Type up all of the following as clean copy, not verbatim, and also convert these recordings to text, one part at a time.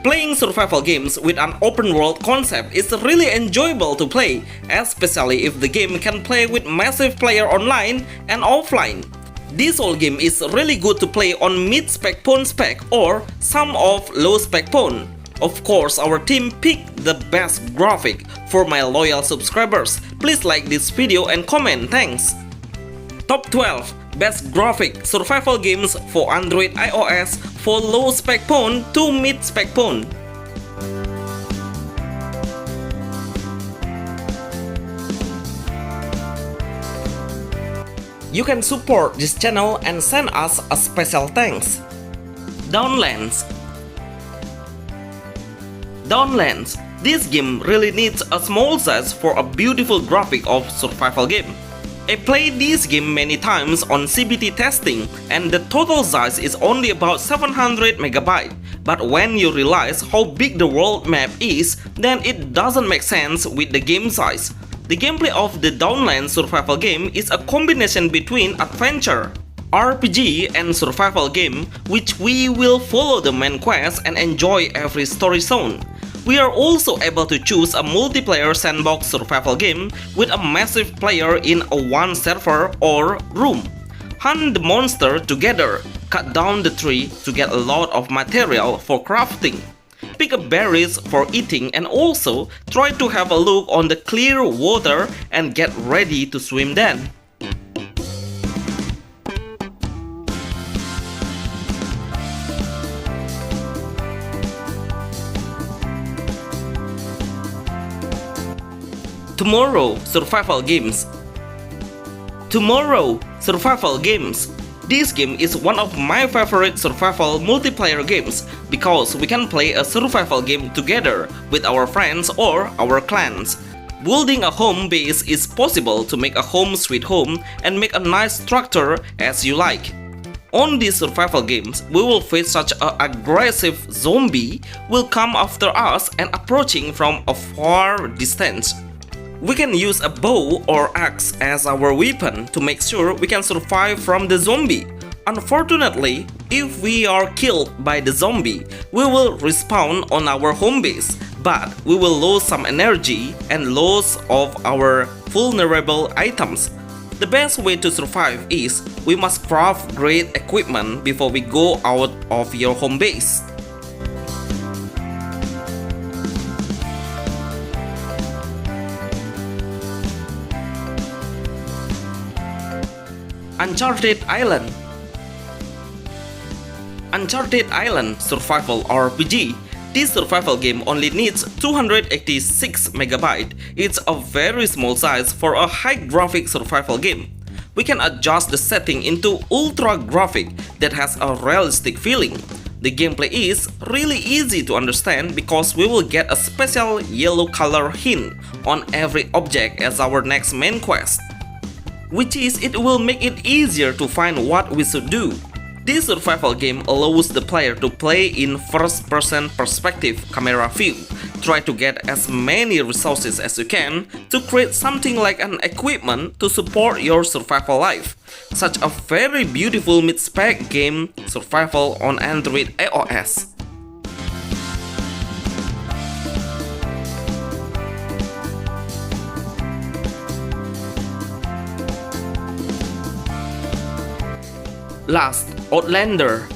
Playing survival games with an open world concept is really enjoyable to play, especially if the game can play with massive player online and offline. This whole game is really good to play on mid-spec phone spec or some of low-spec phone. Of course, our team picked the best graphic for my loyal subscribers. Please like this video and comment, thanks! Top 12 Best Graphic Survival Games for Android iOS for low-spec phone to mid-spec phone. You can support this channel and send us a special thanks. Downlands. Downlands. This game really needs a small size for a beautiful graphic of survival game. I played this game many times on CBT testing and the total size is only about 700 MB. But when you realize how big the world map is, then it doesn't make sense with the game size. The gameplay of the Downlands survival game is a combination between adventure, RPG and survival game, which we will follow the main quest and enjoy every story zone. We are also able to choose a multiplayer sandbox survival game with a massive player in a one server or room. Hunt the monster together, cut down the tree to get a lot of material for crafting. Pick up berries for eating and also try to have a look on the clear water and get ready to swim then. Tomorrow Survival Games. Tomorrow Survival Games. This game is one of my favorite survival multiplayer games because we can play a survival game together with our friends or our clans. Building a home base is possible to make a home sweet home and make a nice structure as you like. On these survival games, we will face such an aggressive zombie will come after us and approaching from a far distance. We can use a bow or axe as our weapon to make sure we can survive from the zombie. Unfortunately, if we are killed by the zombie, we will respawn on our home base, but we will lose some energy and loss of our vulnerable items. The best way to survive is we must craft great equipment before we go out of your home base. Uncharted Island. Uncharted Island Survival RPG. This survival game only needs 286 MB. It's a very small size for a high graphic survival game. We can adjust the setting into ultra graphic that has a realistic feeling. The gameplay is really easy to understand because we will get a special yellow color hint on every object as our next main quest, which is it will make it easier to find what we should do. This survival game allows the player to play in first-person perspective camera view. Try to get as many resources as you can to create something like an equipment to support your survival life. Such a very beautiful mid-spec game, survival on Android iOS. Last Outlander.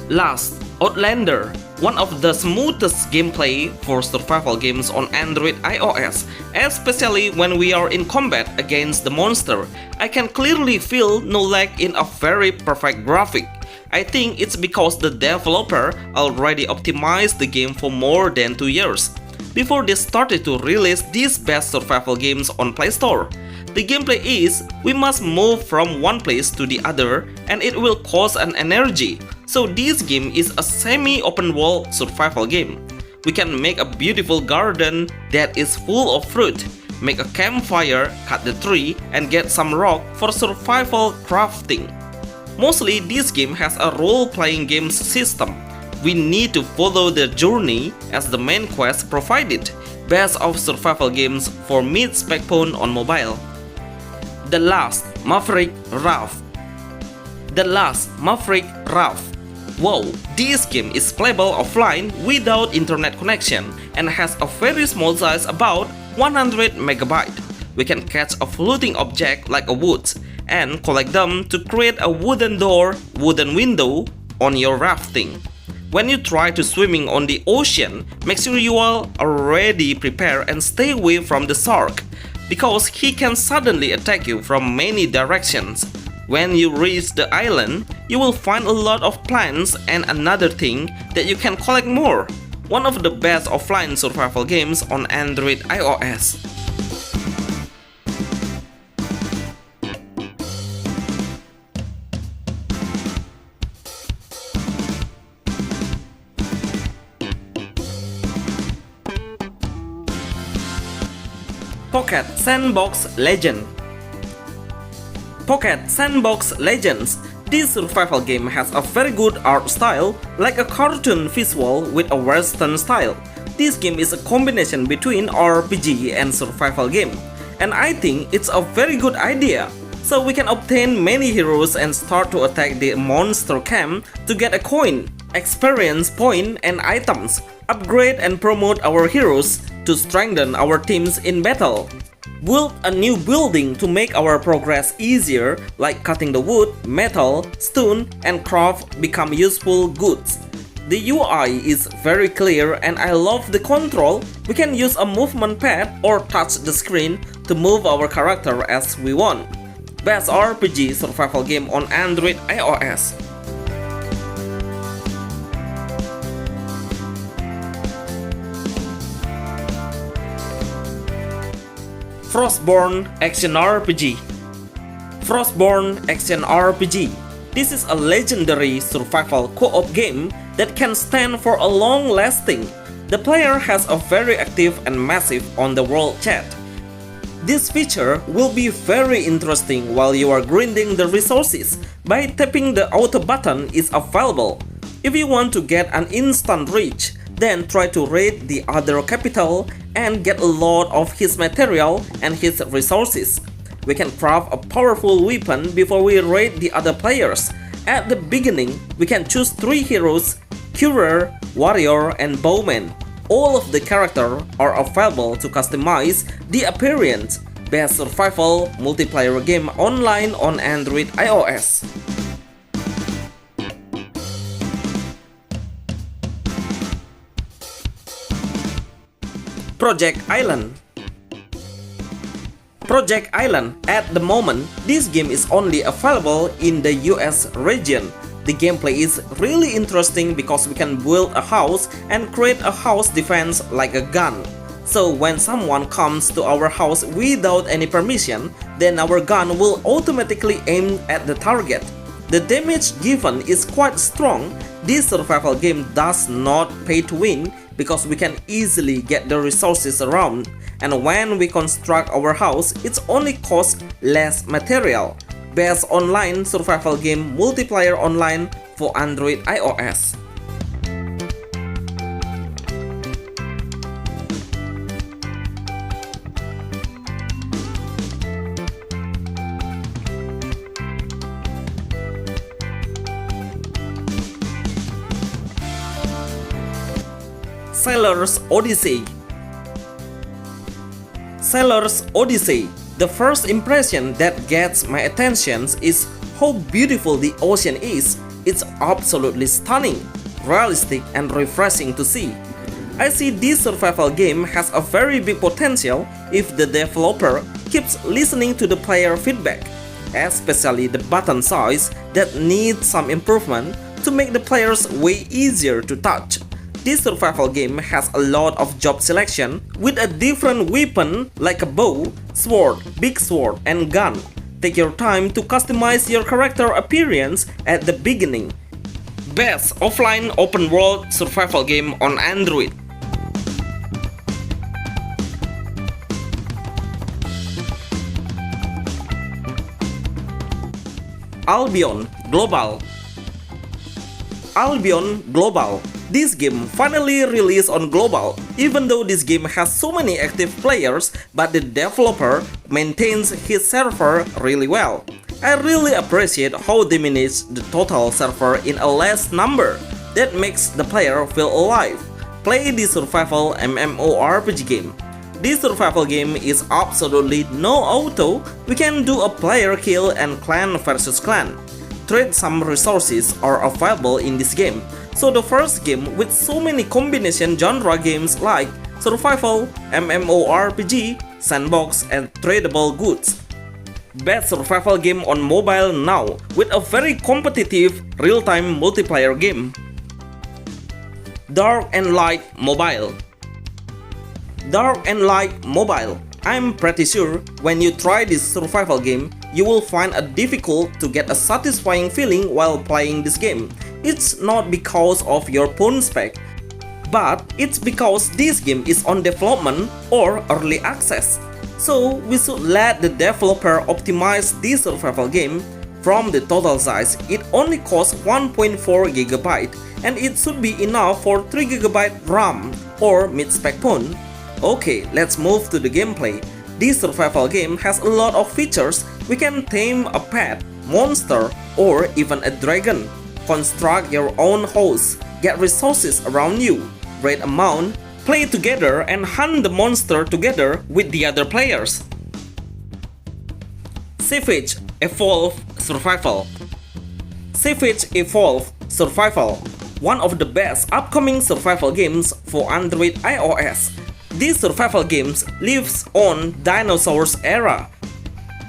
Last Outlander, one of the smoothest gameplay for survival games on Android iOS, especially when we are in combat against the monster. I can clearly feel no lag in a very perfect graphic. I think it's because the developer already optimized the game for more than 2 years before they started to release these best survival games on Play Store. The gameplay is, we must move from one place to the other and it will cost an energy. So this game is a semi-open world survival game. We can make a beautiful garden that is full of fruit, make a campfire, cut the tree and get some rock for survival crafting. Mostly this game has a role-playing game system. We need to follow the journey as the main quest provided. Best of survival games for mid-spec phone on mobile. The Last Maverick. The Last Maverick. Wow, this game is playable offline without internet connection and has a very small size, about 100 MB. We can catch a floating object like a wood and collect them to create a wooden door, wooden window on your rafting. When you try to swimming on the ocean, make sure you are already prepared and stay away from the shark, because he can suddenly attack you from many directions. When you reach the island, you will find a lot of plants and another thing that you can collect more. One of the best offline survival games on Android iOS. Pocket Sandbox Legend. Pocket Sandbox Legends. This survival game has a very good art style, like a cartoon visual with a western style. This game is a combination between RPG and survival game, and I think it's a very good idea. So we can obtain many heroes and start to attack the monster camp to get a coin, experience point and items, upgrade and promote our heroes to strengthen our teams in battle. Build a new building to make our progress easier, like cutting the wood, metal, stone, and craft become useful goods. The UI is very clear and I love the control. We can use a movement pad or touch the screen to move our character as we want. Best RPG survival game on Android iOS. Frostborn Action RPG. Frostborn Action RPG. This is a legendary survival co-op game that can stand for a long lasting. The player has a very active and massive on-the-world chat. This feature will be very interesting while you are grinding the resources. By tapping the auto button is available. If you want to get an instant reach, then try to raid the other capital and get a lot of his material and his resources. We can craft a powerful weapon before we raid the other players. At the beginning, we can choose 3 heroes: Curer, Warrior, and Bowman. All of the characters are available to customize the appearance. Best survival multiplayer game online on Android iOS. Project Island. Project Island. At the moment, this game is only available in the US region. The gameplay is really interesting because we can build a house and create a house defense like a gun. So when someone comes to our house without any permission, then our gun will automatically aim at the target. The damage given is quite strong. This survival game does not pay to win because we can easily get the resources around, and when we construct our house, it only costs less material. Best online survival game multiplayer online for Android iOS. Sailor's Odyssey. Sailor's Odyssey. The first impression that gets my attention is how beautiful the ocean is. It's absolutely stunning, realistic, and refreshing to see. I see this survival game has a very big potential if the developer keeps listening to the player feedback, especially the button size that needs some improvement to make the players way easier to touch. This survival game has a lot of job selection with a different weapon like a bow, sword, big sword, and gun. Take your time to customize your character appearance at the beginning. Best offline open world survival game on Android. Albion Global. Albion Global. This game finally released on Global. Even though this game has so many active players, but the developer maintains his server really well. I really appreciate how they manage the total server in a less number that makes the player feel alive. Play the survival MMORPG game. This survival game is absolutely no auto. We can do a player kill and clan versus clan. Trade some resources are available in this game. So the first game with so many combination genre games like survival, MMORPG, Sandbox, and tradable goods. Best survival game on mobile now with a very competitive real-time multiplayer game. Dark and Light Mobile. Dark and Light Mobile. I'm pretty sure when you try this survival game, you will find it difficult to get a satisfying feeling while playing this game. It's not because of your phone spec, but it's because this game is on development or early access. So we should let the developer optimize this survival game. From the total size, it only costs 1.4 GB and it should be enough for 3 GB RAM or mid-spec phone. Okay, let's move to the gameplay. This survival game has a lot of features. We can tame a pet, monster, or even a dragon. Construct your own house, get resources around you, raid a mount, play together and hunt the monster together with the other players. Savage Evolve Survival. Savage Evolve Survival, one of the best upcoming survival games for Android iOS. This survival game lives on dinosaurs era.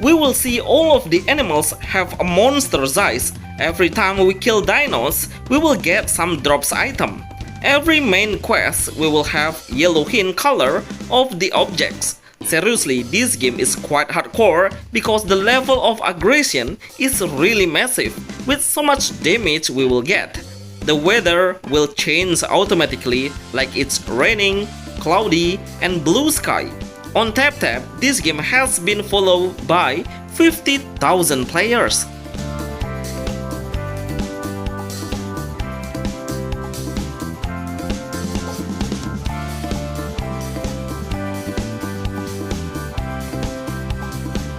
We will see all of the animals have a monster size. Every time we kill dinos, we will get some drops item. Every main quest we will have yellow hint color of the objects. Seriously, this game is quite hardcore because the level of aggression is really massive with so much damage we will get. The weather will change automatically like it's raining, cloudy, and blue sky. On TapTap, this game has been followed by 50,000 players.